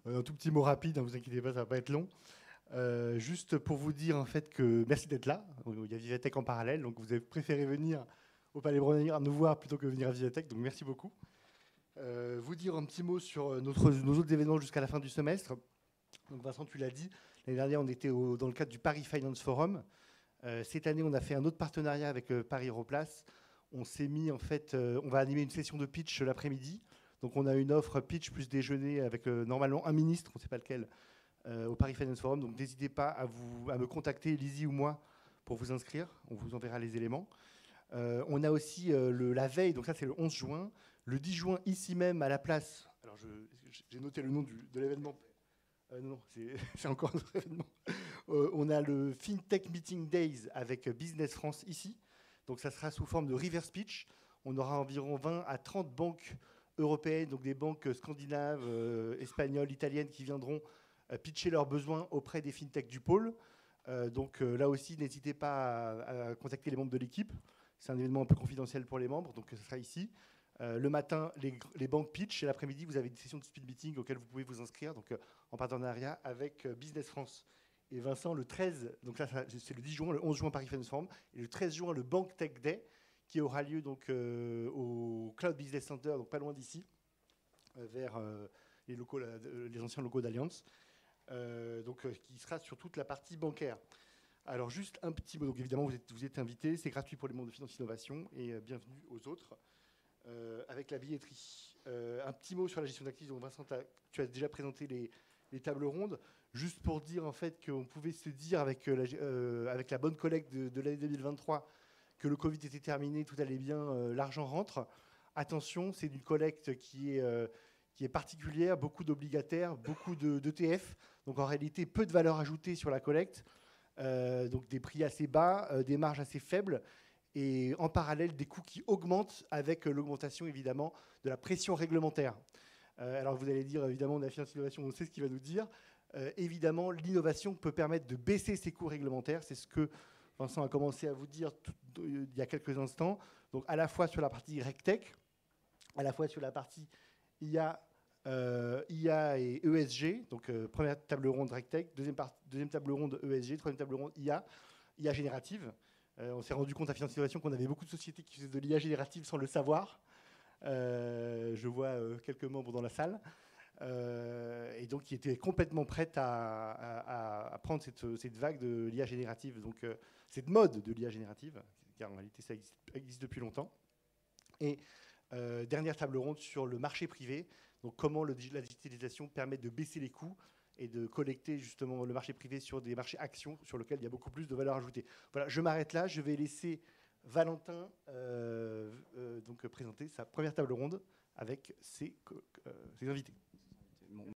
Un tout petit mot rapide, ne vous inquiétez pas, ça va pas être long. Juste pour vous dire en fait que merci d'être là. Il y a Vivatech en parallèle, donc vous avez préféré venir au Palais Brongniart nous voir plutôt que venir à Vivatech, donc merci beaucoup. Vous dire un petit mot sur nos autres événements jusqu'à la fin du semestre. Donc Vincent, tu l'as dit, l'année dernière on était dans le cadre du Paris Finance Forum. Cette année on a fait un autre partenariat avec Paris Europlace. On s'est mis en fait, on va animer une session de pitch l'après-midi. Donc on a une offre pitch plus déjeuner avec normalement un ministre, on ne sait pas lequel, au Paris Finance Forum. Donc n'hésitez pas à me contacter, Lizzie ou moi, pour vous inscrire. On vous enverra les éléments. On a aussi la veille, donc ça c'est le 11 juin. Le 10 juin, ici même, à la place. Alors j'ai noté le nom de l'événement. Non, c'est encore un autre événement. On a le FinTech Meeting Days avec Business France ici. Donc ça sera sous forme de reverse pitch. On aura environ 20 à 30 banques européennes, donc des banques scandinaves, espagnoles, italiennes qui viendront pitcher leurs besoins auprès des FinTech du pôle. Donc là aussi, n'hésitez pas à contacter les membres de l'équipe. C'est un événement un peu confidentiel pour les membres, donc ce sera ici. Le matin, les banques pitch, et l'après-midi, vous avez une session de speed meeting auquel vous pouvez vous inscrire, donc en partenariat avec Business France. Et Vincent, le 13, donc là, c'est le 10 juin, le 11 juin Paris Finance Forum, et le 13 juin, le Bank Tech Day, qui aura lieu donc au Cloud Business Center, donc pas loin d'ici, vers les locaux, les anciens locaux d'Alliance, qui sera sur toute la partie bancaire. Alors juste un petit mot, donc évidemment vous êtes invités, c'est gratuit pour les membres de Finance Innovation, et bienvenue aux autres. Avec la billetterie. Un petit mot sur la gestion d'actifs. Donc Vincent, tu as déjà présenté les tables rondes. Juste pour dire en fait qu'on pouvait se dire avec la bonne collecte de l'année 2023 que le Covid était terminé, tout allait bien, l'argent rentre. Attention, c'est une collecte qui est particulière, beaucoup d'obligataires, beaucoup d'ETF. Donc en réalité, peu de valeur ajoutée sur la collecte. Donc des prix assez bas, des marges assez faibles et en parallèle des coûts qui augmentent avec l'augmentation évidemment de la pression réglementaire. Alors vous allez dire évidemment on a Finance Innovation, on sait ce qu'il va nous dire. Évidemment l'innovation peut permettre de baisser ces coûts réglementaires, c'est ce que Vincent a commencé à vous dire il y a quelques instants. Donc à la fois sur la partie RegTech, à la fois sur la partie IA, IA et ESG, donc première table ronde RegTech, deuxième table ronde ESG, troisième table ronde IA, IA générative. On s'est rendu compte à Finance Innovation qu'on avait beaucoup de sociétés qui faisaient de l'IA générative sans le savoir. Je vois quelques membres dans la salle. Et donc qui étaient complètement prêtes à prendre cette vague de l'IA générative, donc cette mode de l'IA générative, car en réalité ça existe depuis longtemps. Et dernière table ronde sur le marché privé, donc comment la digitalisation permet de baisser les coûts et de collecter justement le marché privé sur des marchés actions sur lesquels il y a beaucoup plus de valeur ajoutée. Voilà, je m'arrête là, je vais laisser Valentin donc présenter sa première table ronde avec ses invités.